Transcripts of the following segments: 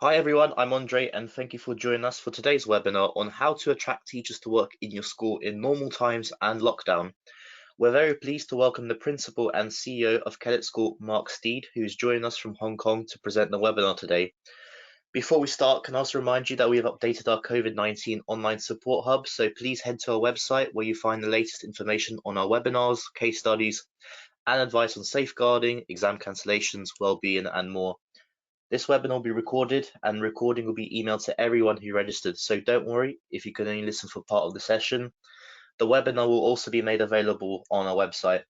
Hi everyone, I'm Andre and thank you for joining us for today's webinar on how to attract teachers to work in your school in normal times and lockdown. We're very pleased to welcome the Principal and CEO of Kellett School, Mark Steed, who's joining us from Hong Kong to present the webinar today. Before we start, can I also remind you that we have updated our COVID-19 online support hub, so please head to our website where you find the latest information on our webinars, case studies, and advice on safeguarding, exam cancellations, well-being, and more. This webinar will be recorded and recording will be emailed to everyone who registered, so don't worry if you can only listen for part of the session. The webinar will also be made available on our website.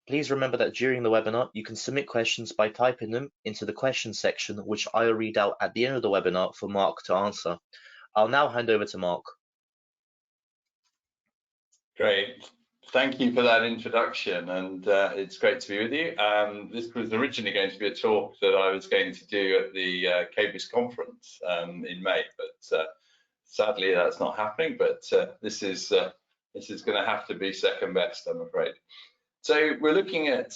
Please remember that during the webinar, you can submit questions by typing them into the questions section, which I'll read out at the end of the webinar for Mark to answer. I'll now hand over to Mark. Great. Thank you for that introduction, and it's great to be with you. This was originally going to be a talk that I was going to do at the COBIS conference in May, but sadly that's not happening. But this is going to have to be second best, I'm afraid. So we're looking at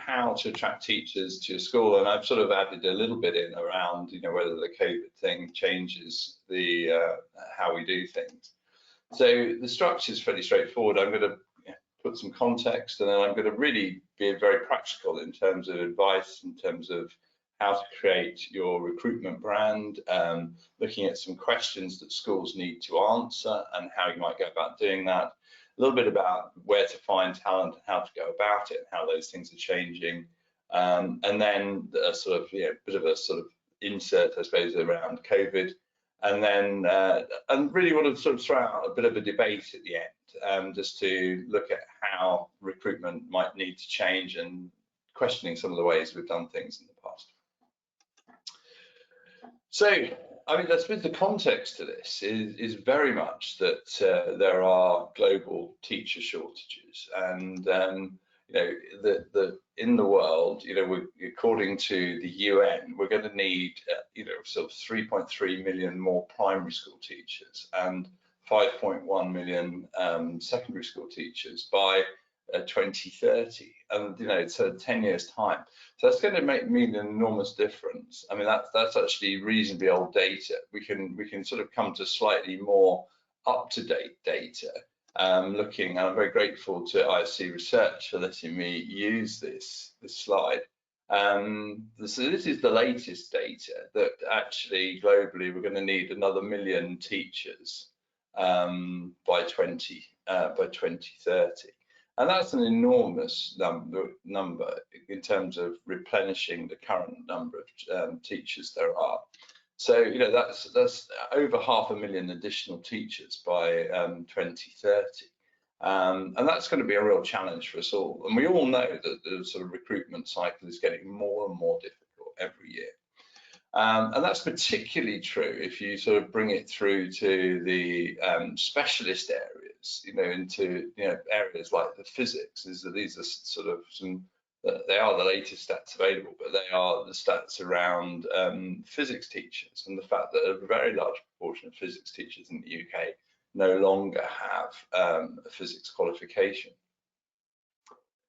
how to attract teachers to your school, and I've sort of added a little bit in around whether the COVID thing changes the how we do things. So the structure is fairly straightforward. I'm going to put some context, and then I'm going to really be very practical in terms of advice, in terms of how to create your recruitment brand, looking at some questions that schools need to answer and how you might go about doing that. A little bit about where to find talent and how to go about it and how those things are changing. And then a sort of, bit of a sort of insert, I suppose, around COVID. And then, and really want to sort of throw out a bit of a debate at the end, just to look at how recruitment might need to change and questioning some of the ways we've done things in the past. So, I mean, I suppose the context to this is very much that there are global teacher shortages, and in the world, according to the UN, we're going to need, sort of 3.3 million more primary school teachers and 5.1 million secondary school teachers by 2030, and so 10 years time. So that's going to mean an enormous difference. I mean, that's actually reasonably old data. We can sort of come to slightly more up-to-date data. Looking, and I'm very grateful to ISC Research for letting me use this slide. So this is the latest data that actually globally we're going to need another 1 million teachers by 2030, and that's an enormous number in terms of replenishing the current number of teachers there are. So that's over 500,000 additional teachers by 2030, and that's going to be a real challenge for us all. And we all know that the sort of recruitment cycle is getting more and more difficult every year, and that's particularly true if you sort of bring it through to the specialist areas, into areas like the physics. These are sort of some. They are the latest stats available, but they are the stats around physics teachers, and the fact that a very large proportion of physics teachers in the UK no longer have a physics qualification.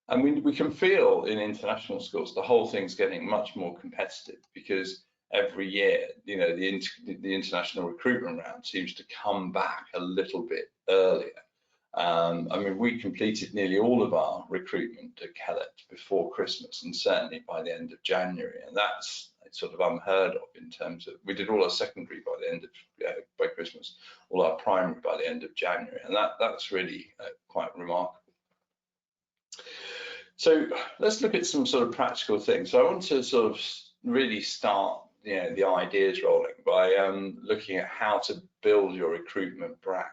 And we can feel in international schools the whole thing's getting much more competitive, because every year, the international recruitment round seems to come back a little bit earlier. I mean, we completed nearly all of our recruitment at Kellett before Christmas, and certainly by the end of January, and that's sort of unheard of in terms of, we did all our secondary by the end of by Christmas, all our primary by the end of January, and that's really quite remarkable. So let's look at some sort of practical things. So I want to sort of really start the ideas rolling by looking at how to build your recruitment brand.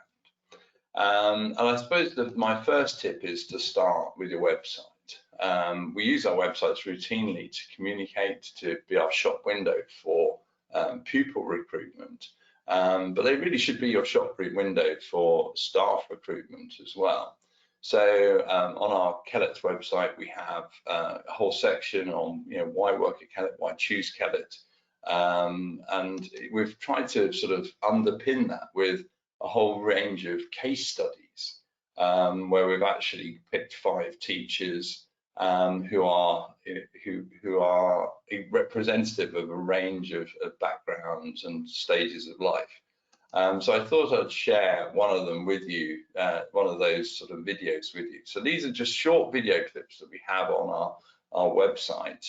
And I suppose that my first tip is to start with your website. We use our websites routinely to communicate, to be our shop window for pupil recruitment, but they really should be your shop window for staff recruitment as well. So on our Kellett website, we have a whole section on why work at Kellett, why choose Kellett, and we've tried to sort of underpin that with a whole range of case studies, where we've actually picked 5 teachers who are representative of a range of background backgrounds and stages of life. So I thought I'd share one of them with you, one of those sort of videos with you. So these are just short video clips that we have on our website.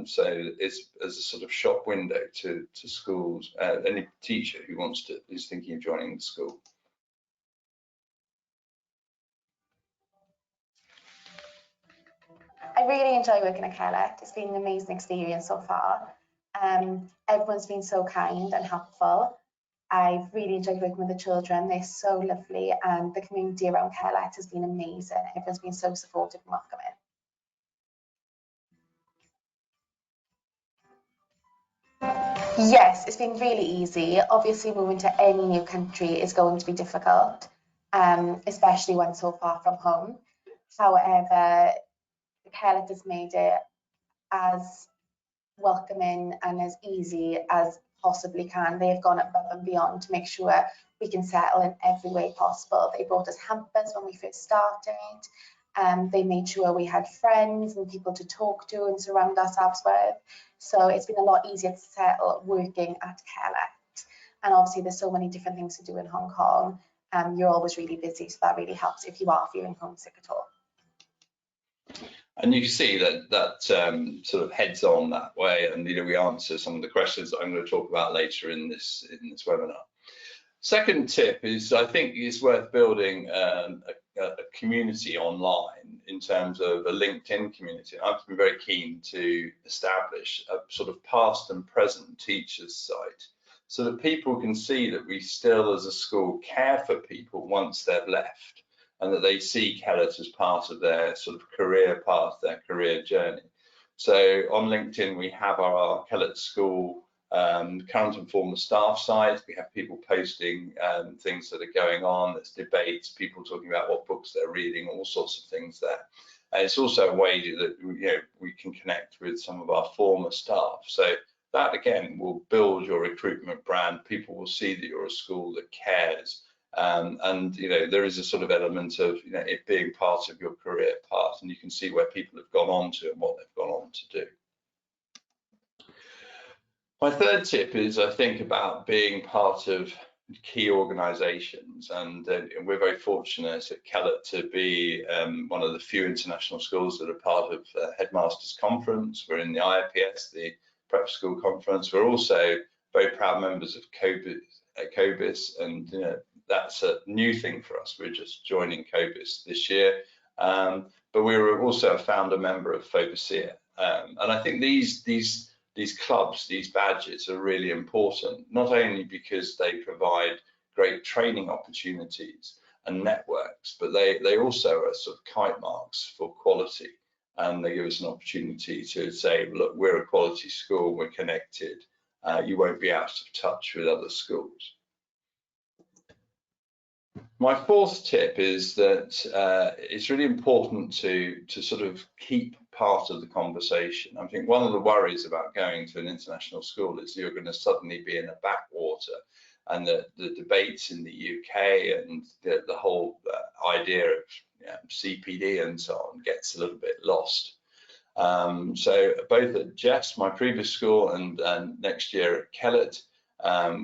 So it's as a sort of shop window to schools, any teacher who is thinking of joining the school. I really enjoy working at Kellett. It's been an amazing experience so far. Everyone's been so kind and helpful. I've really enjoyed working with the children. They're so lovely, and the community around Kellett has been amazing. Everyone's been so supportive and welcoming. Yes, it's been really easy. Obviously, moving to any new country is going to be difficult, especially when so far from home. However, Kellett has made it as welcoming and as easy as possibly can. They have gone above and beyond to make sure we can settle in every way possible. They brought us hampers when we first started. They made sure we had friends and people to talk to and surround ourselves with. So it's been a lot easier to settle working at Kellett. And obviously there's so many different things to do in Hong Kong. You're always really busy, so that really helps if you are feeling homesick at all. And you can see that sort of heads on that way, and we answer some of the questions that I'm going to talk about later in this webinar. Second tip is, I think it's worth building a community online in terms of a LinkedIn community. I've been very keen to establish a sort of past and present teachers site so that people can see that we still as a school care for people once they've left, and that they see Kellett as part of their sort of career path, their career journey. So on LinkedIn, we have our Kellett School current and former staff site. We have people posting things that are going on. There's debates, people talking about what books they're reading, all sorts of things there. And it's also a way that we can connect with some of our former staff. So that again will build your recruitment brand. People will see that you're a school that cares. And there is a sort of element of it being part of your career path, and you can see where people have gone on to and what they've gone on to do. My third tip is, I think, about being part of key organisations, and we're very fortunate at Kellett to be one of the few international schools that are part of Headmasters Conference. We're in the IPS, the Prep School Conference. We're also very proud members of COBIS, and that's a new thing for us. We're just joining COBIS this year, but we were also a founder member of FOBASEA, and I think these clubs, these badges are really important, not only because they provide great training opportunities and networks, but they also are sort of kite marks for quality, and they give us an opportunity to say, look, we're a quality school, we're connected, you won't be out of touch with other schools. My fourth tip is that it's really important to sort of keep part of the conversation. I think one of the worries about going to an international school is you're going to suddenly be in a backwater, and the debates in the UK and the whole idea of CPD and so on gets a little bit lost. So both at Jeff's, my previous school, and next year at Kellett,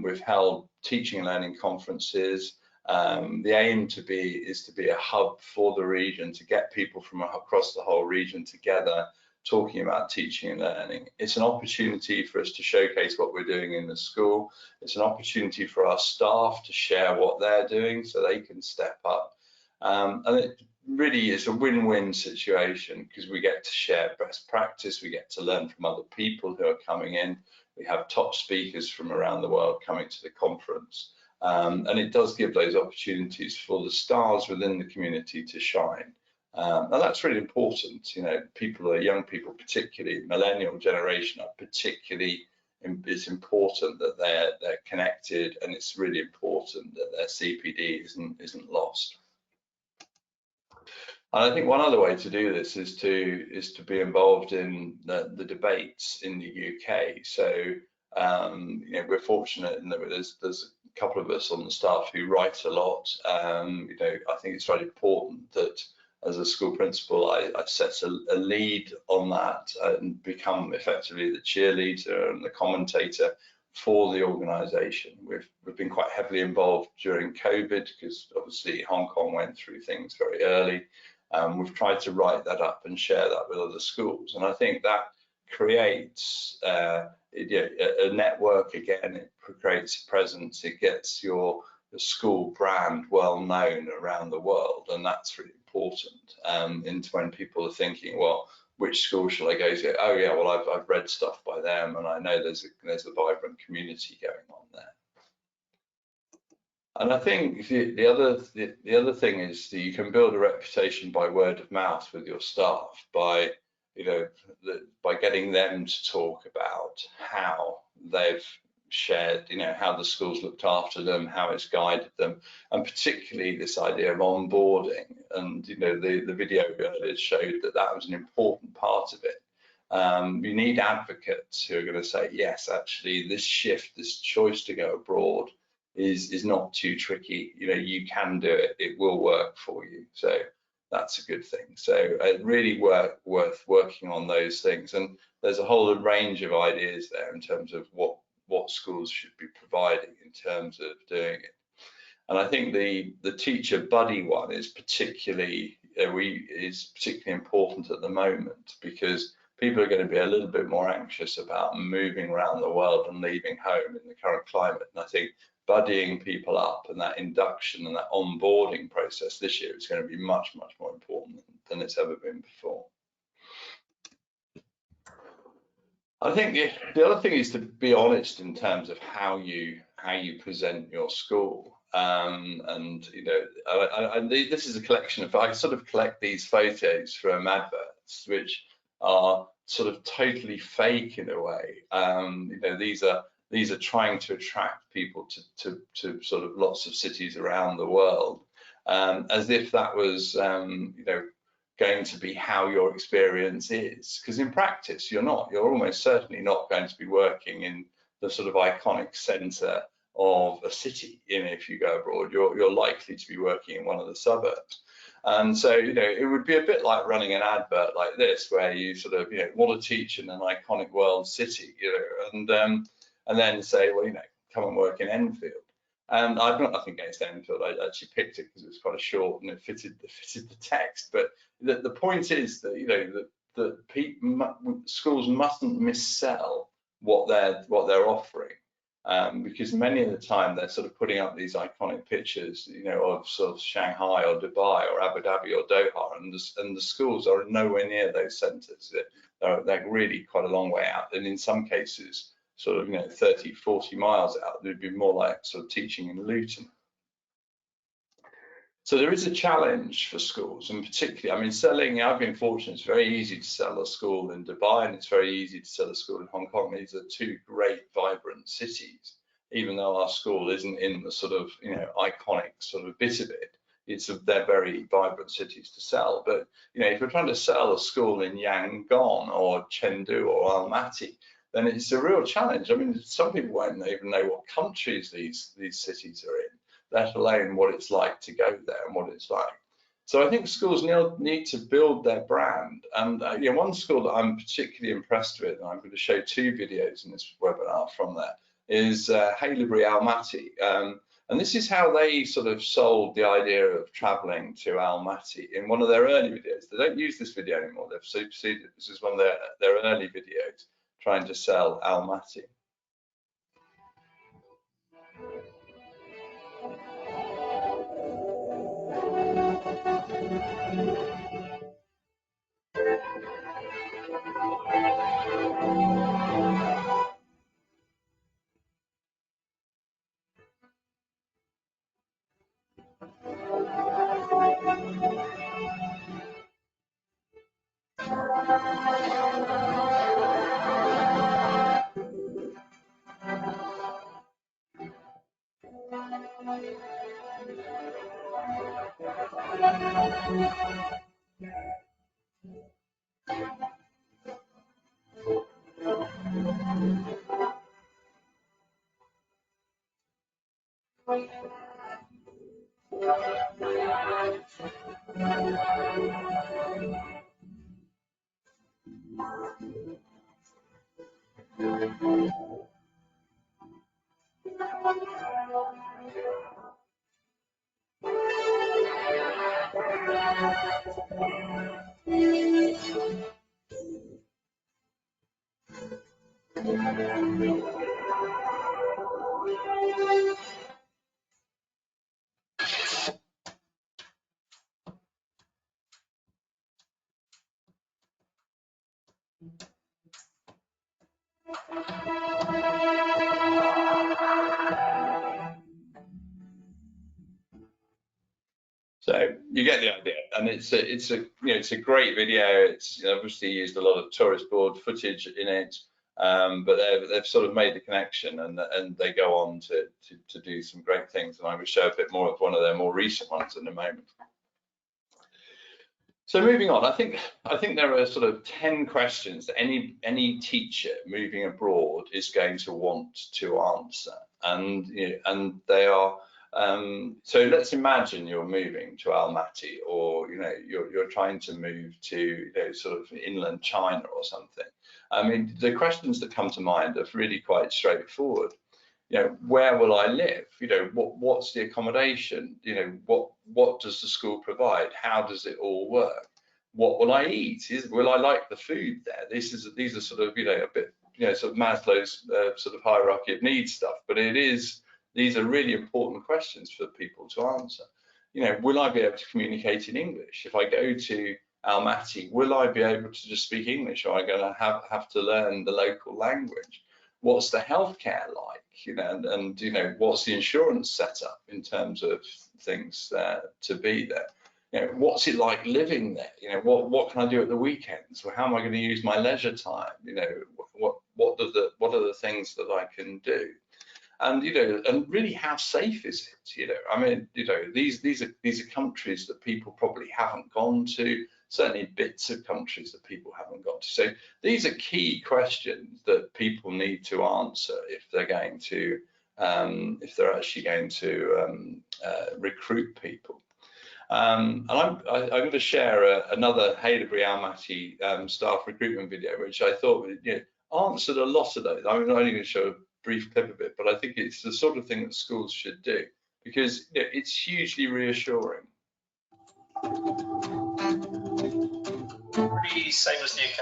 we've held teaching and learning conferences. The aim is to be a hub for the region, to get people from across the whole region together talking about teaching and learning. It's an opportunity for us to showcase what we're doing in the school. It's an opportunity for our staff to share what they're doing so they can step up. And it really is a win-win situation, because we get to share best practice, we get to learn from other people who are coming in. We have top speakers from around the world coming to the conference. And it does give those opportunities for the stars within the community to shine. And that's really important. Young people, particularly millennial generation, are particularly, it's important that they're connected, and it's really important that their CPD isn't lost. And I think one other way to do this is to be involved in the debates in the UK. So we're fortunate in that there's a couple of us on the staff who write a lot. I think it's very important that as a school principal, I set a lead on that and become effectively the cheerleader and the commentator for the organisation. We've been quite heavily involved during COVID because obviously Hong Kong went through things very early. We've tried to write that up and share that with other schools, and I think that creates a network again. It creates a presence. It gets your school brand well known around the world, and that's really important. Into when people are thinking, well, which school shall I go to? Oh yeah, well I've read stuff by them, and I know there's a vibrant community going on there. And I think the other thing is that you can build a reputation by word of mouth with your staff, by by getting them to talk about how they've shared, how the school's looked after them, how it's guided them, and particularly this idea of onboarding. And the video earlier showed that was an important part of it. You need advocates who are going to say, yes, actually this shift, this choice to go abroad is not too tricky. You can do it, it will work for you. So that's a good thing. So really worth working on those things. And there's a whole range of ideas there in terms of what schools should be providing in terms of doing it. And I think the teacher buddy one is particularly important at the moment, because people are going to be a little bit more anxious about moving around the world and leaving home in the current climate. And I think buddying people up and that induction and that onboarding process this year is going to be much more important than it's ever been before. I think the other thing is to be honest in terms of how you present your school. This is a collection of, I sort of collect these photos from adverts, which are sort of totally fake in a way. These are trying to attract people to sort of lots of cities around the world, as if that was going to be how your experience is, because in practice you're almost certainly not going to be working in the sort of iconic centre of a city. If you go abroad, you're likely to be working in one of the suburbs. And so it would be a bit like running an advert like this, where you sort of want to teach in an iconic world city, and then say, well, come and work in Enfield. And I've got nothing against Enfield. I actually picked it because it was quite short and it fitted the text. But the point is that schools mustn't missell what they're offering, because many of the time they're sort of putting up these iconic pictures, of sort of Shanghai or Dubai or Abu Dhabi or Doha, and the schools are nowhere near those centres. They're really quite a long way out, and in some cases, sort of 30, 40 miles out. It would be more like sort of teaching in Luton. So there is a challenge for schools, and particularly, I've been fortunate, it's very easy to sell a school in Dubai, and it's very easy to sell a school in Hong Kong. These are two great, vibrant cities, even though our school isn't in the sort of, iconic sort of bit of it. They're very vibrant cities to sell. But, if you're trying to sell a school in Yangon or Chengdu or Almaty, then it's a real challenge. Some people won't even know what countries these cities are in, let alone what it's like to go there and what it's like. So I think schools need to build their brand. And one school that I'm particularly impressed with, and I'm going to show two videos in this webinar from there, is Haileybury Almaty. And this is how they sort of sold the idea of traveling to Almaty in one of their early videos. They don't use this video anymore. They've superseded. This is one of their early videos trying to sell Almaty. So you get the idea, and it's a great video. It's obviously used a lot of tourist board footage in it, but they've sort of made the connection, and they go on to do some great things. And I will show a bit more of one of their more recent ones in a moment. So moving on, I think there are sort of 10 questions that any teacher moving abroad is going to want to answer, and they are. So let's imagine you're moving to Almaty, or you're trying to move to sort of inland China or something. I mean, the questions that come to mind are really quite straightforward. Where will I live? What's the accommodation? What does the school provide? How does it all work? What will I eat? Will I like the food there? These are sort of a bit sort of Maslow's sort of hierarchy of needs stuff, but these are really important questions for people to answer. Will I be able to communicate in English? If I go to Almaty, will I be able to just speak English, or am I going to have to learn the local language? What's the healthcare like? And what's the insurance setup in terms of things to be there? What's it like living there? What can I do at the weekends? Well, how am I going to use my leisure time? What are the things that I can do? And and really, how safe is it? I mean, these are countries that people probably haven't gone to. Certainly, bits of countries that people haven't gone to. So these are key questions that people need to answer if they're going to, if they're actually going to recruit people. And I'm going to share another Haileybury Almaty staff recruitment video, which I thought answered a lot of those. I'm only going to show a brief clip of it, but I think it's the sort of thing that schools should do, because it's hugely reassuring. Pretty same as the UK.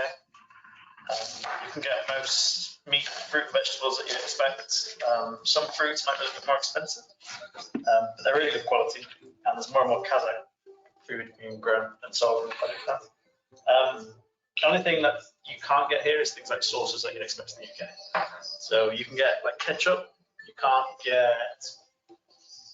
You can get most meat, fruit, and vegetables that you expect. Some fruits might be a little bit more expensive, but they're really good quality. And there's more and more Kazakh food being grown and sold and like that. The only thing that you can't get here is things like sauces that you'd expect in the UK. So you can get like ketchup, you can't get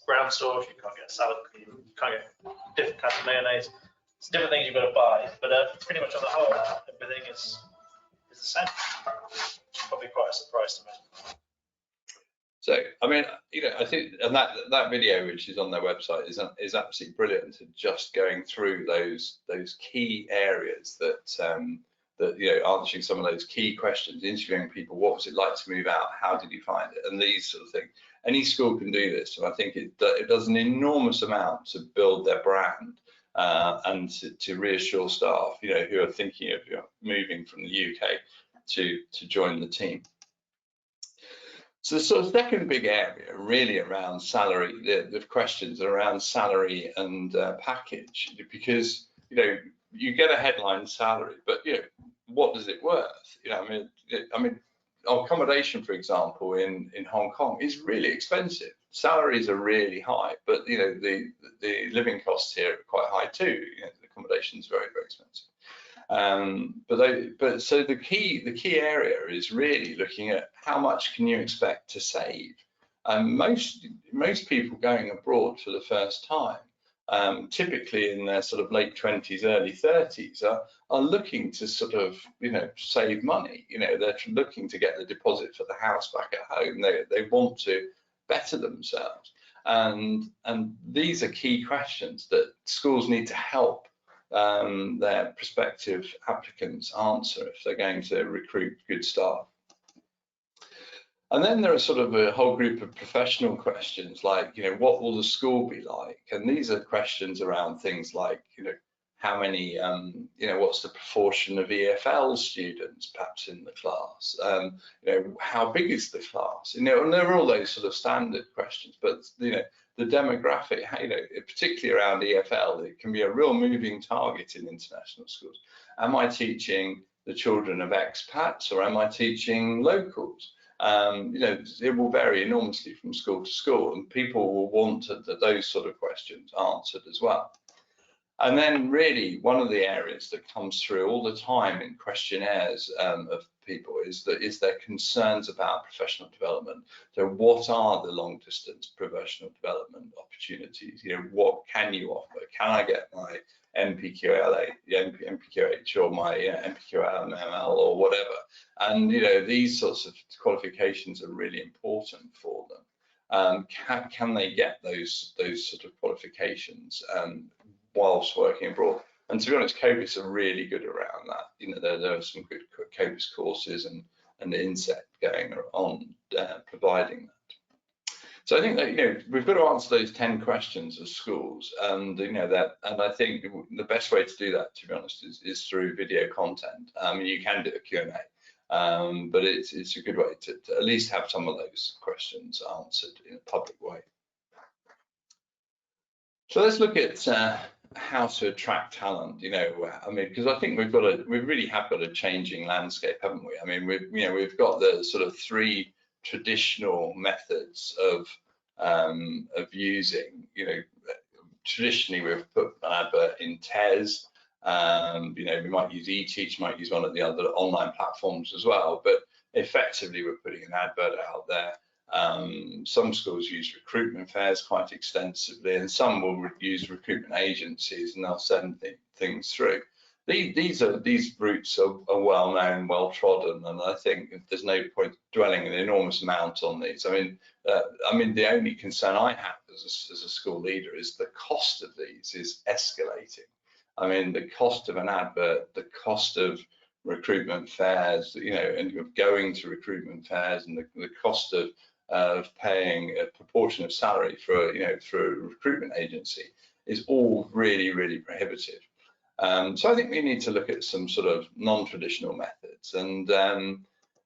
ground sauce, you can't get salad cream, you can't get different kinds of mayonnaise. It's different things you've got to buy, but pretty much on the whole, everything is the same. Probably quite a surprise to me. So, I mean, I think, and that video, which is on their website, is absolutely brilliant, to just going through those key areas that answering some of those key questions, interviewing people. What was it like to move out? How did you find it? And these sort of things. Any school can do this, and I think it does an enormous amount to build their brand. And to reassure staff, who are thinking of moving from the UK to join the team. So the sort of second big area, really around salary, the questions are around salary and package, because you get a headline salary, but what is it worth? I mean, accommodation, for example, in Hong Kong is really expensive. Salaries are really high, but the living costs here are quite high too. The accommodation is very, very expensive. But so the key area is really looking at how much can you expect to save. Most people going abroad for the first time, typically in their sort of late 20s, early 30s, are looking to sort of save money. They're looking to get the deposit for the house back at home. They want to better themselves, and these are key questions that schools need to help their prospective applicants answer if they're going to recruit good staff. And then there are sort of a whole group of professional questions like, what will the school be like? And these are questions around things like, how many, what's the proportion of EFL students perhaps in the class? How big is the class? And there are all those sort of standard questions, but the demographic, particularly around EFL, it can be a real moving target in international schools. Am I teaching the children of expats, or am I teaching locals? You know, it will vary enormously from school to school, and people will want those sort of questions answered as well. And then really one of the areas that comes through all the time in questionnaires of people is their concerns about professional development. So what are the long distance professional development opportunities? You know, what can you offer? Can I get my MPQH or my MPQML or whatever? And you know, these sorts of qualifications are really important for them. Can they get those sort of qualifications whilst working abroad? And to be honest, COBIS are really good around that. You know, there are some good COBIS courses and INSET going on providing that. So I think that, you know, we've got to answer those 10 questions as schools, and you know that, and I think the best way to do that, to be honest, is through video content. You can do a Q&A, but it's a good way to at least have some of those questions answered in a public way. So let's look at how to attract talent. You know, I mean, because I think we really have got a changing landscape, haven't we? I mean, we've got the sort of 3 traditional methods of using. You know, traditionally we've put an advert in TES. You know, we might use eTeach, might use one of the other online platforms as well, but effectively we're putting an advert out there. Some schools use recruitment fairs quite extensively, and some will use recruitment agencies, and they'll send things through. These routes are well known, well trodden, and I think there's no point dwelling an enormous amount on these. I mean, the only concern I have as a school leader is the cost of these is escalating. I mean, the cost of an advert, the cost of recruitment fairs, you know, and going to recruitment fairs, and the cost of paying a proportion of salary for a recruitment agency is all really, really prohibitive. So I think we need to look at some sort of non-traditional methods, and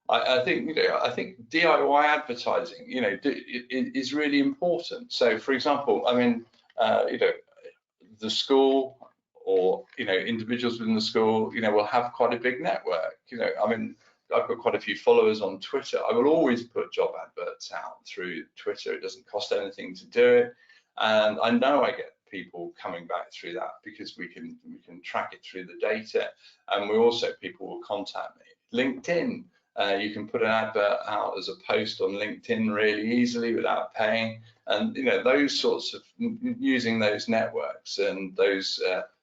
I think DIY advertising, you know, is really important. So, for example, I mean, you know, the school, or you know, individuals within the school, you know, will have quite a big network. You know, I mean, I've got quite a few followers on Twitter. I will always put job adverts out through Twitter. It doesn't cost anything to do it, and I know I get people coming back through that because we can track it through the data, and people will contact me. LinkedIn, you can put an advert out as a post on LinkedIn really easily without paying, and you know, those sorts of using those networks and those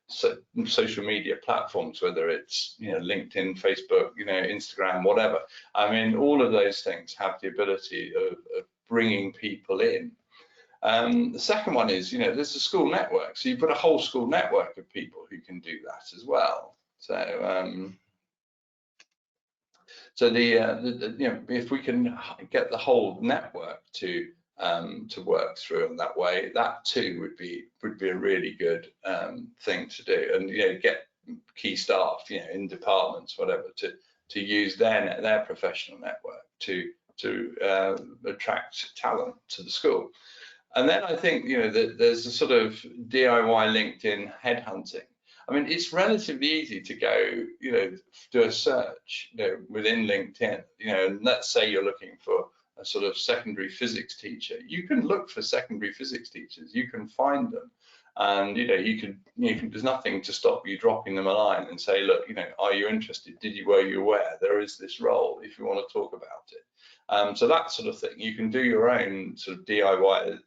social media platforms, whether it's, you know, LinkedIn, Facebook, you know, Instagram, whatever. I mean, all of those things have the ability of bringing people in. The second one is, you know, there's a school network, so you've got a whole school network of people who can do that as well. So you know, if we can get the whole network to work through in that way, that too would be a really good thing to do, and you know, get key staff, you know, in departments, whatever, to use their professional network to attract talent to the school. And then I think, you know, there's a sort of DIY LinkedIn headhunting. I mean, it's relatively easy to go, you know, do a search, you know, within LinkedIn, you know, and let's say you're looking for a sort of secondary physics teacher. You can look for secondary physics teachers, you can find them, and you know, there's nothing to stop you dropping them a line and say, look, you know, are you interested? Were you aware there is this role if you want to talk about it? So that sort of thing, you can do your own sort of DIY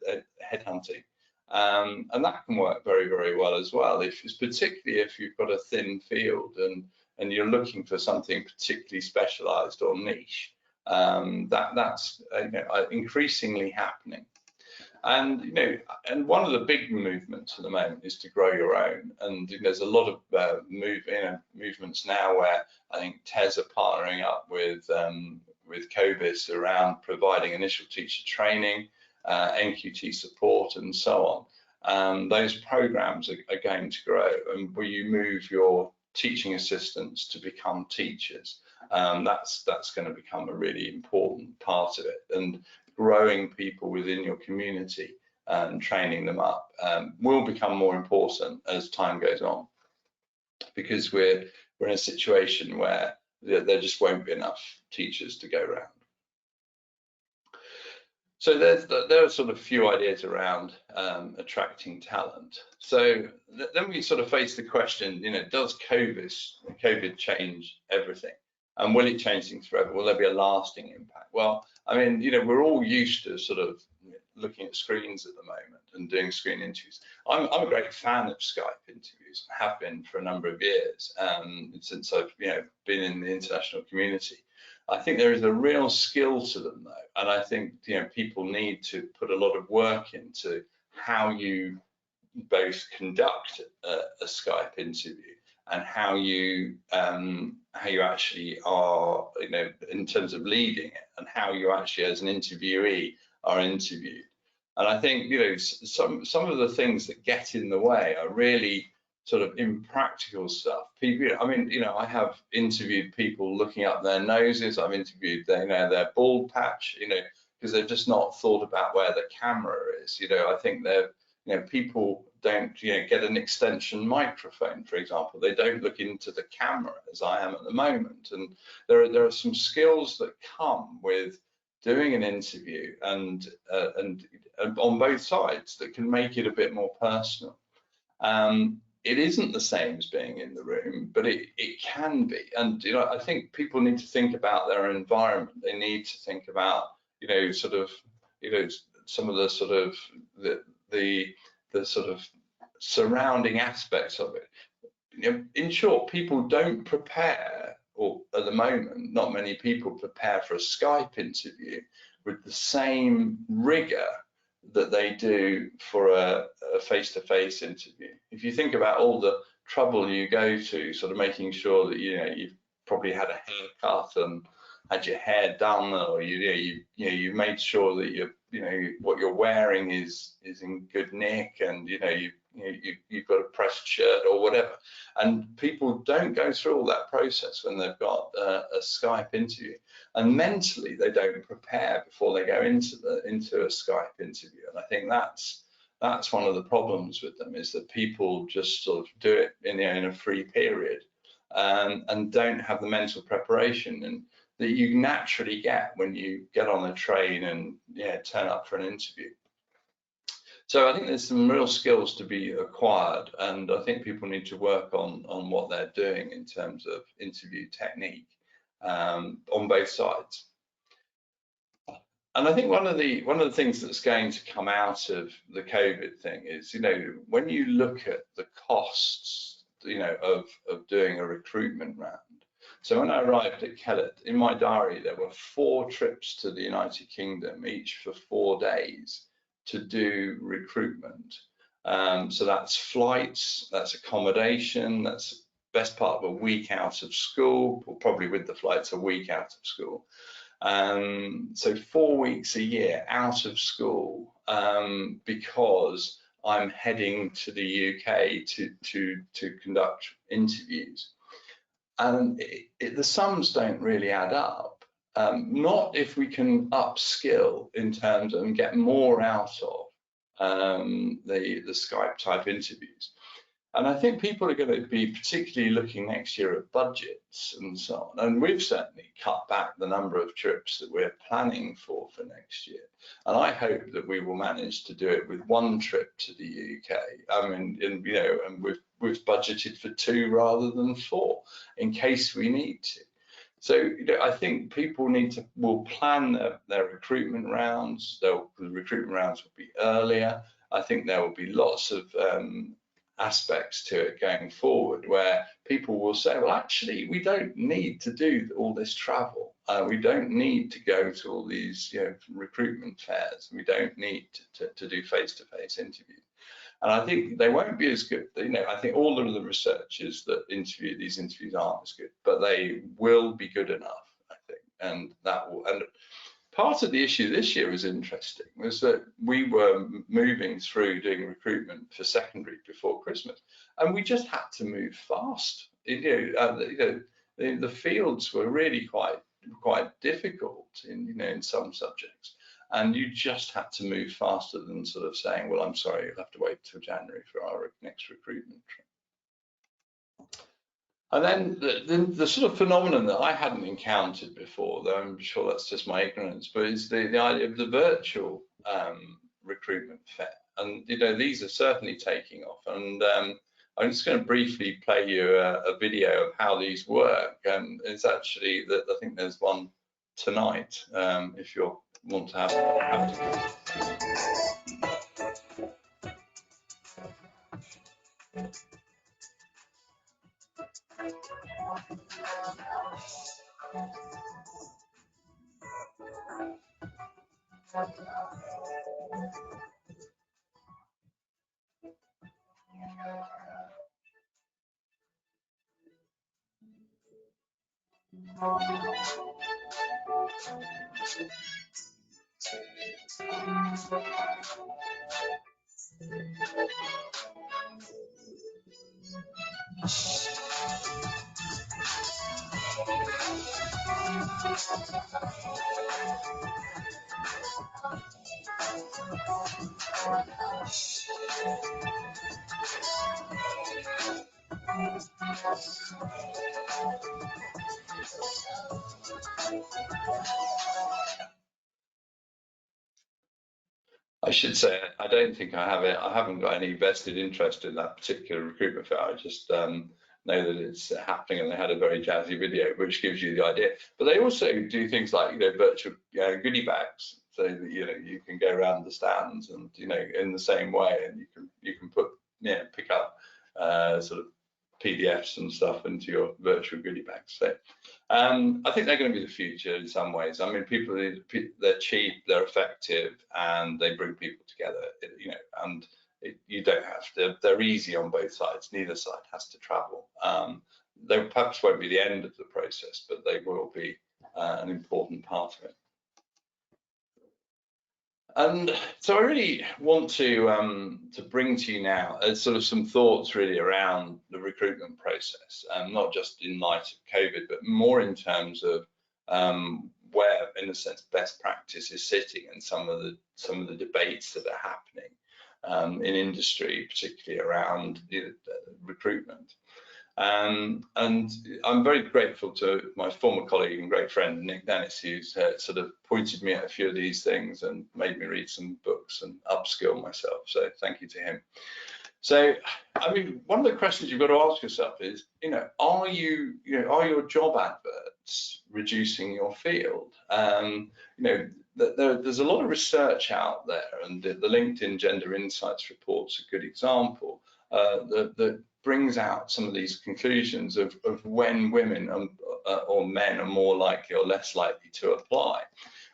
headhunting. And that can work very, very well as well, particularly if you've got a thin field and you're looking for something particularly specialized or niche. That's you know, increasingly happening. And you know, and one of the big movements at the moment is to grow your own. And you know, there's a lot of movements now where I think TES are partnering up with COBIS around providing initial teacher training, NQT support, and so on. Those programs are going to grow, and where you move your teaching assistants to become teachers, that's going to become a really important part of it. And growing people within your community and training them up will become more important as time goes on, because we're in a situation where there just won't be enough teachers to go around. So there are sort of few ideas around attracting talent. So then we sort of face the question, does COVID change everything? And will it change things forever? Will there be a lasting impact? Well, I mean, we're all used to sort of looking at screens at the moment and doing screen interviews. I'm a great fan of Skype interviews. I have been for a number of years since I've been in the international community. I think there is a real skill to them though, and I think people need to put a lot of work into how you both conduct a Skype interview and how you actually are, in terms of leading it, and how you actually as an interviewee are interviewed. And I think some of the things that get in the way are really sort of impractical stuff. People, I mean, I have interviewed people looking up their noses. I've interviewed their bald patch, because they've just not thought about where the camera is. I think people don't get an extension microphone, for example. They don't look into the camera as I am at the moment. And there are some skills that come with doing an interview and on both sides that can make it a bit more personal. It isn't the same as being in the room, but it can be. And I think people need to think about their environment. They need to think about some of the sort of the sort of surrounding aspects of it. In short, people don't prepare, or at the moment, not many people prepare for a Skype interview with the same rigor that they do for a face-to-face interview. If you think about all the trouble you go to, sort of making sure that you've probably had a haircut and had your hair done, or you made sure that what you're wearing is in good nick, and you've got a pressed shirt or whatever. And people don't go through all that process when they've got a Skype interview, and mentally they don't prepare before they go into a Skype interview. And I think that's one of the problems with them, is that people just sort of do it in a free period and don't have the mental preparation and that you naturally get when you get on a train and turn up for an interview. So I think there's some real skills to be acquired, and I think people need to work on what they're doing in terms of interview technique on both sides. And I think one of the things that's going to come out of the COVID thing is, when you look at the costs, of doing a recruitment round. So when I arrived at Kellett, in my diary, there were 4 trips to the United Kingdom, each for 4 days, to do recruitment. So that's flights, that's accommodation, that's best part of a week out of school, or probably with the flights, a week out of school. So 4 weeks a year out of school, because I'm heading to the UK to conduct interviews. And the sums don't really add up. Not if we can upskill in terms of and get more out of the Skype type interviews. And I think people are going to be particularly looking next year at budgets and so on. And we've certainly cut back the number of trips that we're planning for next year. And I hope that we will manage to do it with 1 trip to the UK. I mean, and we've budgeted for 2 rather than 4 in case we need to. So I think people will plan their recruitment rounds. The recruitment rounds will be earlier. I think there will be lots of aspects to it going forward where people will say, well, actually, we don't need to do all this travel. We don't need to go to all these recruitment fairs. We don't need to do face-to-face interviews. And I think they won't be as good. I think all of the research is that these interviews aren't as good, but they will be good enough, I think. And part of the issue this year was interesting, was that we were moving through doing recruitment for secondary before Christmas, and we just had to move fast. The fields were really quite difficult in some subjects, and you just had to move faster than sort of saying, well, I'm sorry, you'll have to wait till January for our next recruitment trip. And then the sort of phenomenon that I hadn't encountered before, though I'm sure that's just my ignorance, but is the idea of the virtual recruitment fair. And these are certainly taking off. And I'm just going to briefly play you a video of how these work. It's actually that I think there's one tonight if you want to have a I should say, I don't think I have it. I haven't got any vested interest in that particular recruitment fair. I just know that it's happening, and they had a very jazzy video, which gives you the idea. But they also do things like, virtual goodie bags, so that you can go around the stands and in the same way, and you can put pick up sort of PDFs and stuff into your virtual goodie bags. So I think they're going to be the future in some ways. I mean, they're cheap, they're effective, and they bring people together. And you don't have to. They're easy on both sides. Neither side has to travel. They perhaps won't be the end of the process, but they will be an important part of it. And so I really want to bring to you now sort of some thoughts really around the recruitment process, not just in light of COVID, but more in terms of where, in a sense, best practice is sitting, and some of the debates that are happening in industry, particularly around recruitment. And I'm very grateful to my former colleague and great friend, Nick Dennis, who's sort of pointed me at a few of these things and made me read some books and upskill myself. So thank you to him. So, I mean, one of the questions you've got to ask yourself is, are your job adverts reducing your field? There's a lot of research out there, and the LinkedIn Gender Insights report's a good example that brings out some of these conclusions of when women or men are more likely or less likely to apply.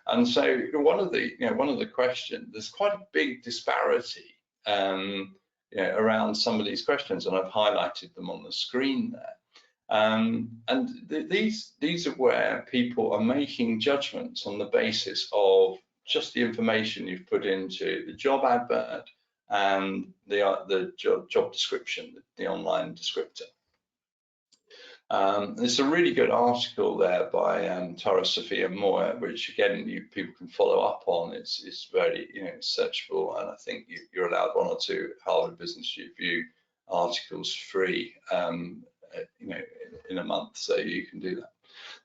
And so one of the questions, there's quite a big disparity around some of these questions, and I've highlighted them on the screen there. And these are where people are making judgments on the basis of just the information you've put into the job advert and the job description, the online descriptor. There's a really good article there by Tara Sophia Moore, which again people can follow up on. It's very searchable, and I think you're allowed 1 or 2 Harvard Business Review articles free in a month, so you can do that.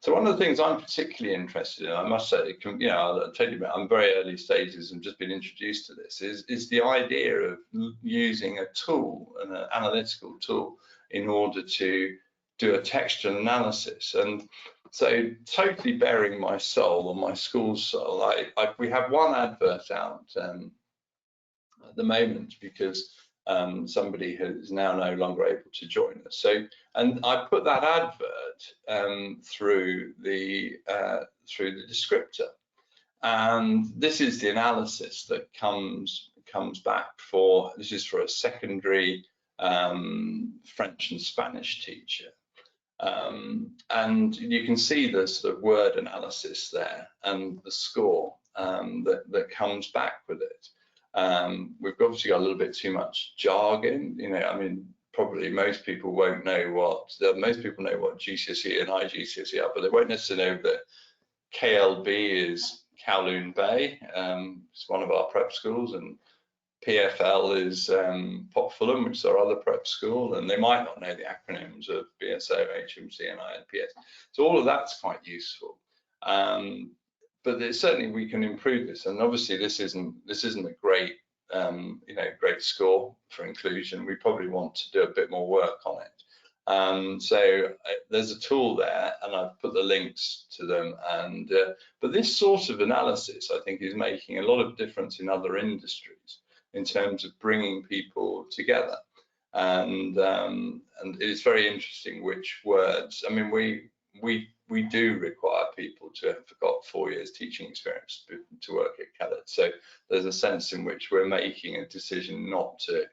So one of the things I'm particularly interested in, I must say, I'll tell you about, I'm very early stages and just been introduced to this, is the idea of using a tool, an analytical tool, in order to do a textual analysis. And so totally bearing my soul on my school's soul, we have one advert out at the moment because somebody is now no longer able to join us. So, and I put that advert through the descriptor, and this is the analysis that comes back for. This is for a secondary French and Spanish teacher, and you can see the sort of word analysis there and the score that comes back with it. We've obviously got a little bit too much jargon. I mean, probably most people won't know most people know what GCSE and IGCSE are, but they won't necessarily know that KLB is Kowloon Bay. It's one of our prep schools, and PFL is Pop Fulham, which is our other prep school, and they might not know the acronyms of BSO, HMC, and INPS. So all of that's quite useful. But certainly we can improve this, and obviously this isn't a great great score for inclusion. We probably want to do a bit more work on it. So there's a tool there, and I've put the links to them. And but this sort of analysis, I think, is making a lot of difference in other industries in terms of bringing people together. And it's very interesting which words. I mean, we do require people to have got 4 years teaching experience to work at Kellett. So there's a sense in which we're making a decision not to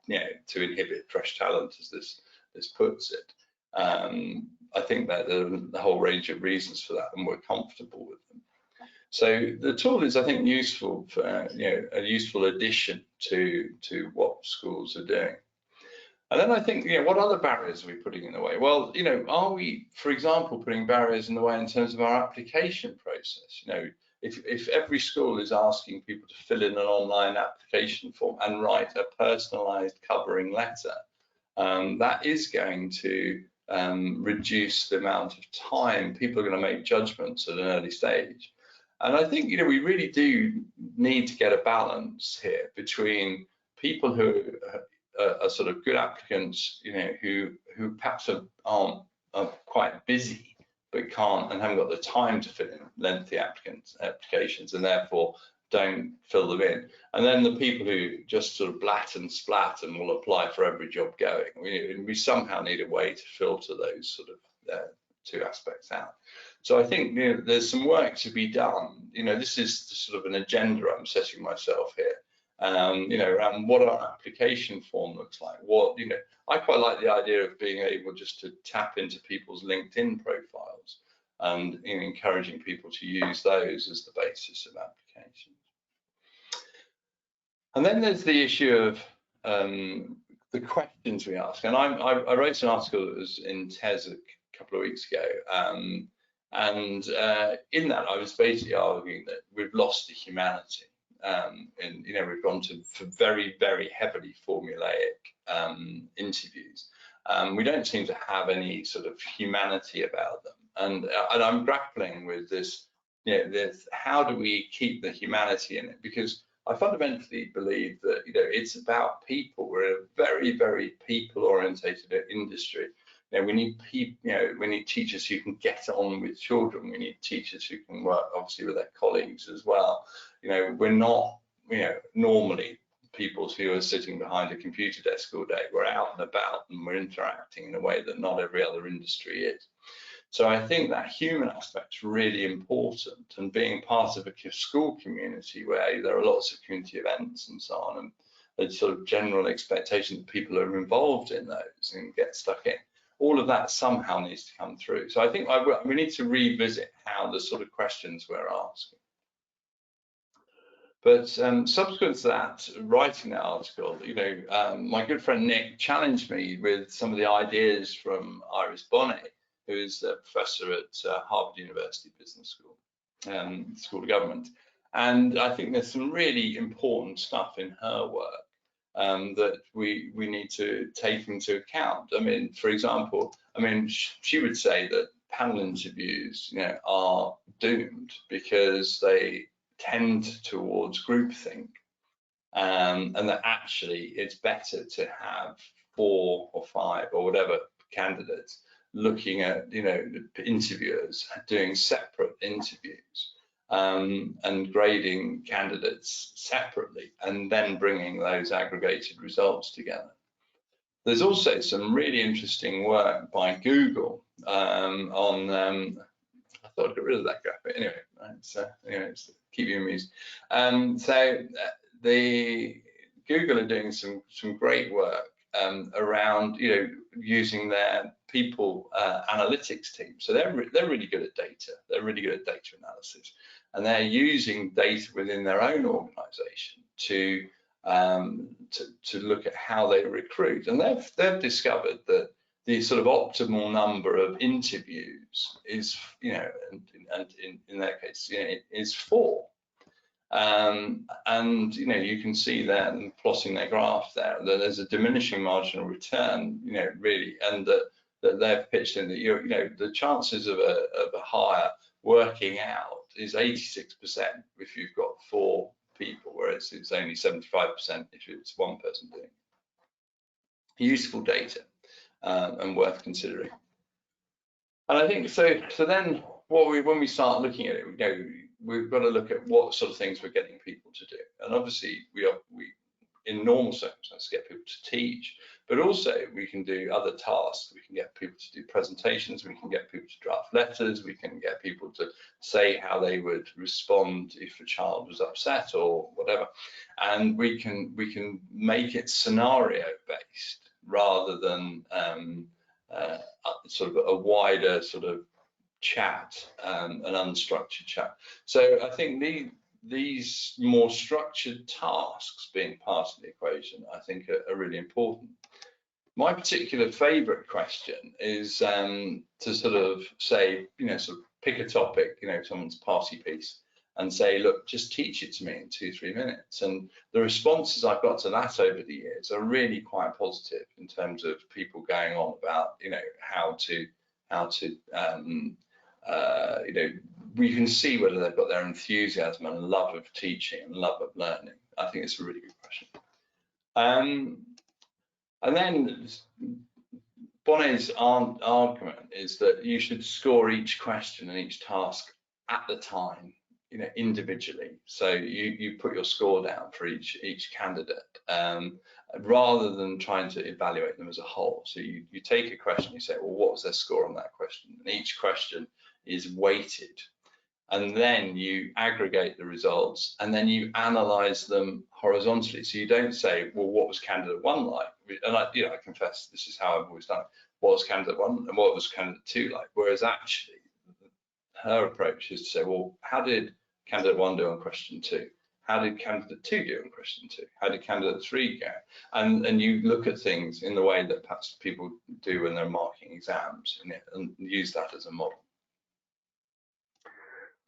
inhibit fresh talent, as this puts it. I think that there's a whole range of reasons for that, and we're comfortable with them. So the tool is, I think, useful for a useful addition to what schools are doing. And then I think, what other barriers are we putting in the way? Well, are we, for example, putting barriers in the way in terms of our application process? If every school is asking people to fill in an online application form and write a personalised covering letter, that is going to reduce the amount of time people are going to make judgments at an early stage. And I think, we really do need to get a balance here between people who are sort of good applicants, who perhaps are quite busy but can't and haven't got the time to fill in lengthy applications and therefore don't fill them in. And then the people who just sort of blat and splat and will apply for every job going. We somehow need a way to filter those sort of two aspects out. So I think there's some work to be done. This is sort of an agenda I'm setting myself here. Around what our application form looks like. I quite like the idea of being able just to tap into people's LinkedIn profiles and encouraging people to use those as the basis of applications. And then there's the issue of the questions we ask. And I wrote an article that was in TES a couple of weeks ago. And in that, I was basically arguing that we've lost the humanity. And we've gone to for very, very heavily formulaic interviews. We don't seem to have any sort of humanity about them, and I'm grappling with this. How do we keep the humanity in it? Because I fundamentally believe that it's about people. We're a very, very people-orientated industry. We need people. We need teachers who can get on with children. We need teachers who can work, obviously, with their colleagues as well. We're not, normally people who are sitting behind a computer desk all day. We're out and about and we're interacting in a way that not every other industry is. So I think that human aspect is really important, and being part of a school community where there are lots of community events and so on, and the sort of general expectation that people are involved in those and get stuck in. All of that somehow needs to come through. So I think we need to revisit how the sort of questions we're asking. But subsequent to that, writing that article, my good friend Nick challenged me with some of the ideas from Iris Bonnet, who is a professor at Harvard University Business School, School of Government. And I think there's some really important stuff in her work that we need to take into account. I mean, for example, she would say that panel interviews, are doomed because they tend towards groupthink, and that actually it's better to have 4 or 5 or whatever candidates looking at, interviewers doing separate interviews. And grading candidates separately and then bringing those aggregated results together. There's also some really interesting work by Google on, I thought I'd get rid of that graphic anyway, it's keep you amused. So the Google are doing some great work around, using their people analytics team. So they're really good at data. They're really good at data analysis, and they're using data within their own organisation to look at how they recruit. And they've discovered that the sort of optimal number of interviews is, and in their case, is 4. And you can see them plotting their graph there, that there's a diminishing marginal return, really, and that they've pitched in that the chances of a hire working out is 86% if you've got 4 people, whereas it's only 75% if it's 1 person doing it. Useful data and worth considering. And I think so then when we start looking at it, we've got to look at what sort of things we're getting people to do. And obviously we in normal circumstances get people to teach, but also we can do other tasks. We can get people to do presentations, we can get people to draft letters, we can get people to say how they would respond if a child was upset or whatever. And we can make it scenario based rather than sort of a wider sort of chat, an unstructured chat. So I think these more structured tasks being part of the equation, I think are really important. My particular favourite question is to sort of say, sort of pick a topic, someone's party piece, and say, look, just teach it to me in 2-3 minutes. And the responses I've got to that over the years are really quite positive in terms of people going on about, how to we can see whether they've got their enthusiasm and love of teaching and love of learning. I think it's a really good question. And then Bonnet's argument is that you should score each question and each task at the time, individually. So you put your score down for each candidate, rather than trying to evaluate them as a whole. So you take a question, you say, well, what was their score on that question? And each question is weighted, and then you aggregate the results, and then you analyze them horizontally. So you don't say, well, what was candidate 1 like? And I confess this is how I've always done it. What was candidate 1 and what was candidate 2 like? Whereas actually her approach is to say, well, how did candidate 1 do on question 2? How did candidate 2 do on question 2? How did candidate 3 go? And you look at things in the way that perhaps people do when they're marking exams, and use that as a model.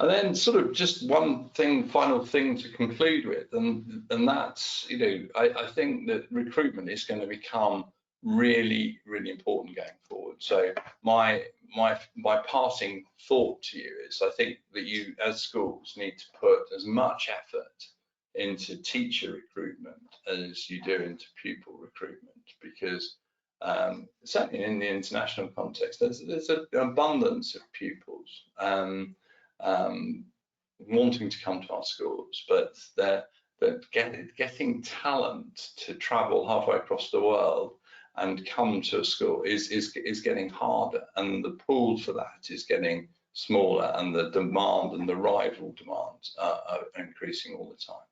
And then sort of just one final thing to conclude with, and that's, I think that recruitment is going to become really, really important going forward. So my passing thought to you is, I think that you as schools need to put as much effort into teacher recruitment as you do into pupil recruitment, because certainly in the international context, there's an abundance of pupils wanting to come to our schools, but getting talent to travel halfway across the world and come to a school is getting harder, and the pool for that is getting smaller, and the demand and the rival demands are increasing all the time.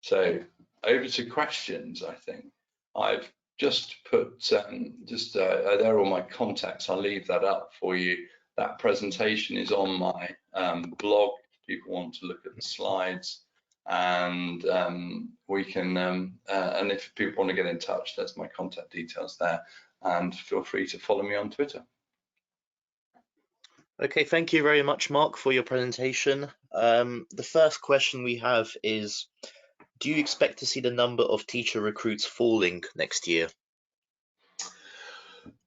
So over to questions. I think I've just put there are all my contacts. I'll leave that up for you. That presentation is on my blog if people want to look at the slides, and we can and if people want to get in touch, there's my contact details there, and feel free to follow me on Twitter. Okay, thank you very much, Mark, for your presentation. The first question we have is, do you expect to see the number of teacher recruits falling next year?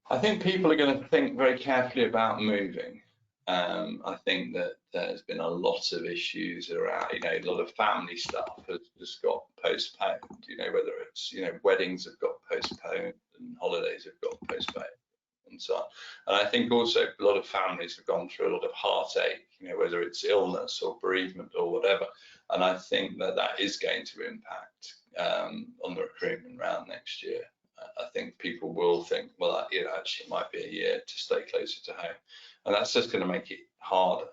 I think people are going to think very carefully about moving. I think that there's been a lot of issues around, a lot of family stuff has just got postponed, whether it's, weddings have got postponed and holidays have got postponed and so on. And I think also a lot of families have gone through a lot of heartache, whether it's illness or bereavement or whatever. And I think that is going to impact on the recruitment round next year. I think people will think, well, actually it might be a year to stay closer to home, and that's just going to make it harder.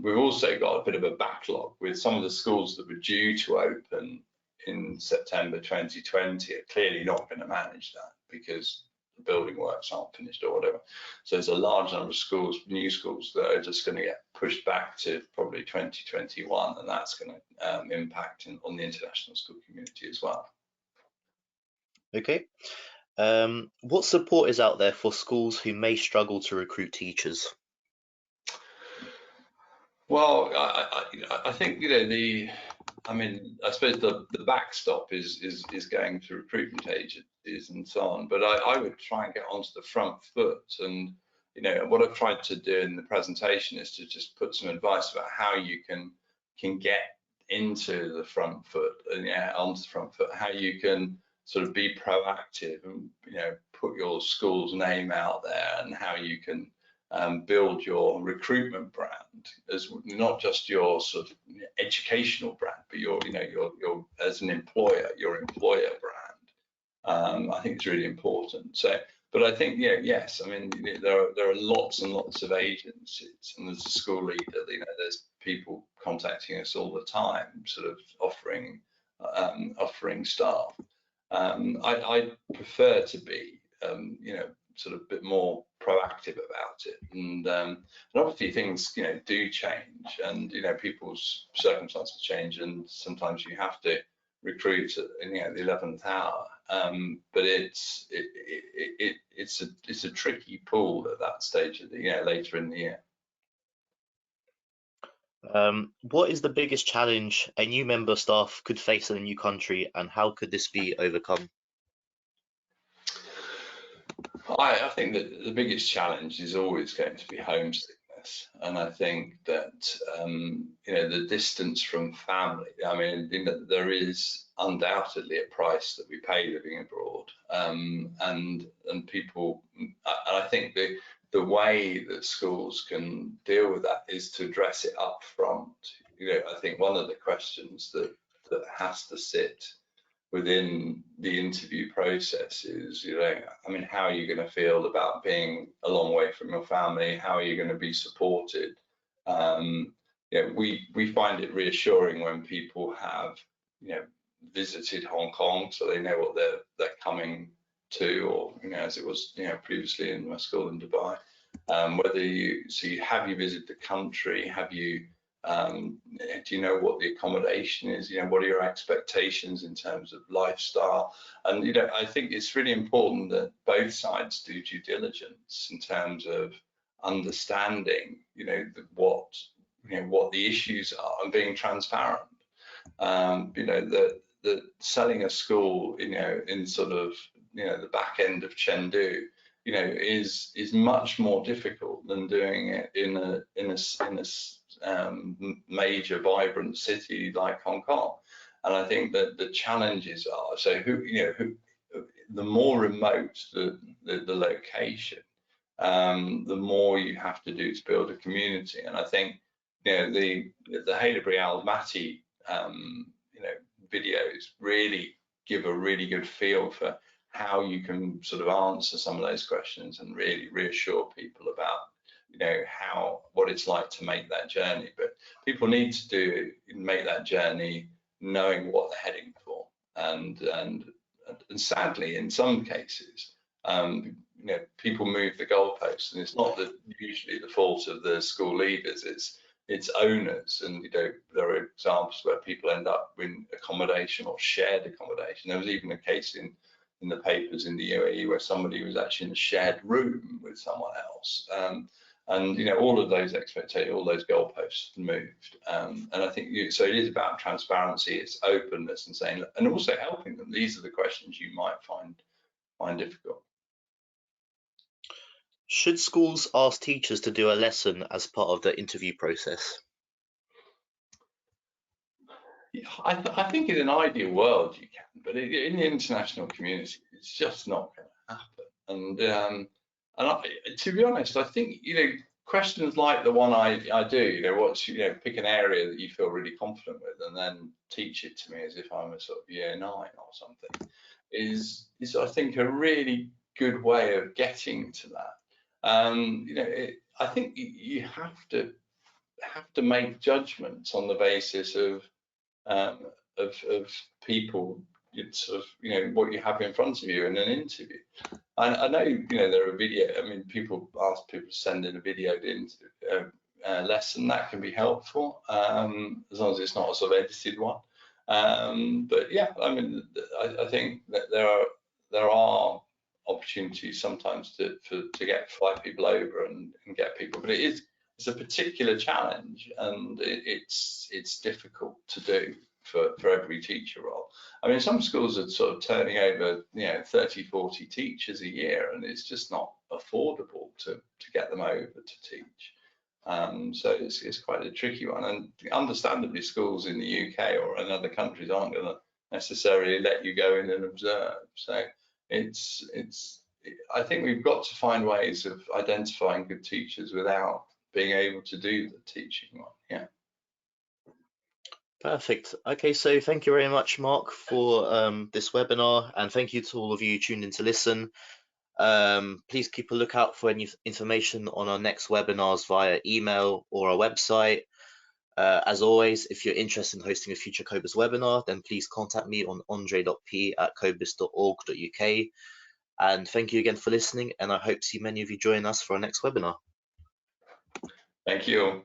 We've also got a bit of a backlog with some of the schools that were due to open in September 2020 are clearly not going to manage that because the building works aren't finished or whatever. So there's a large number of schools, new schools, that are just going to get pushed back to probably 2021, and that's going to impact on the international school community as well. Okay. What support is out there for schools who may struggle to recruit teachers? Well, I think, you know, I suppose the backstop is going to recruitment agencies and so on, but I would try and get onto the front foot. And, you know, what I've tried to do in the presentation is to just put some advice about how you can get into the front foot, and onto the front foot, how you can sort of be proactive and, you know, put your school's name out there, and how you can build your recruitment brand as not just your sort of educational brand, but your, you know, your as an employer, your employer brand. I think it's really important. So, but I think, yeah, yes, I mean, there are lots and lots of agencies, and as a school leader, you know, there's people contacting us all the time, sort of offering staff. I prefer to be, you know, sort of a bit more proactive about it, and obviously things, you know, do change, and, you know, people's circumstances change, and sometimes you have to recruit at, you know, the 11th hour. But it's a tricky pool at that stage of the, you know, later in the year. What is the biggest challenge a new member of staff could face in a new country, and how could this be overcome? I think that the biggest challenge is always going to be homesickness, and I think that, you know, the distance from family. I mean, you know, there is undoubtedly a price that we pay living abroad, and people. And I think the way that schools can deal with that is to address it up front. You know, I think one of the questions that has to sit within the interview process is, you know, I mean, how are you going to feel about being a long way from your family? How are you going to be supported? You know, we find it reassuring when people have, you know, visited Hong Kong, so they know what they're coming to, or, you know, as it was, you know, previously in my school in Dubai. Whether you have you visited the country, have you do you know what the accommodation is? You know, what are your expectations in terms of lifestyle? And, you know, I think it's really important that both sides do due diligence in terms of understanding, you know, what the issues are, and being transparent. You know, that selling a school, you know, in sort of, you know, the back end of Chengdu, you know, is much more difficult than doing it in a major vibrant city like Hong Kong. And I think that the challenges are, so the more remote the location, the more you have to do to build a community. And I think, you know, the Haileybury Almaty you know, videos really give a really good feel for how you can sort of answer some of those questions and really reassure people about, you know, what it's like to make that journey. But people need to make that journey knowing what they're heading for, and sadly, in some cases, you know, people move the goalposts, and it's not usually the fault of the school leaders. It's owners, and, you know, there are examples where people end up in accommodation or shared accommodation. There was even a case in the papers in the UAE where somebody was actually in a shared room with someone else. And, you know, all of those expectations, all those goalposts moved. And I think so it is about transparency, it's openness, and saying, and also helping them. These are the questions you might find difficult. Should schools ask teachers to do a lesson as part of the interview process? Yeah, I think in an ideal world you can, but in the international community, it's just not going to happen. And to be honest, I think, you know, questions like the one I do, you know, you know, pick an area that you feel really confident with, and then teach it to me as if I'm a sort of year 9 or something, is I think a really good way of getting to that. You know, I think you have to make judgments on the basis of people, it's sort of, you know, what you have in front of you in an interview. I know, you know, there are I mean, people ask people to send in a videoed lesson. That can be helpful, as long as it's not a sort of edited one. But yeah, I mean, I think that there are opportunities sometimes to fly people over and get people, but it's it's a particular challenge, and it's difficult to do for every teacher role. I mean, some schools are sort of turning over, 30, 40 teachers a year, and it's just not affordable to get them over to teach. So it's quite a tricky one, and understandably, schools in the UK or in other countries aren't going to necessarily let you go in and observe. So I think we've got to find ways of identifying good teachers without being able to do the teaching one. Yeah. Perfect. Okay, so thank you very much, Mark, for this webinar, and thank you to all of you tuned in to listen. Please keep a lookout for any information on our next webinars via email or our website. As always, if you're interested in hosting a future COBIS webinar, then please contact me on andre.p@cobis.org.uk. And thank you again for listening, and I hope to see many of you join us for our next webinar. Thank you.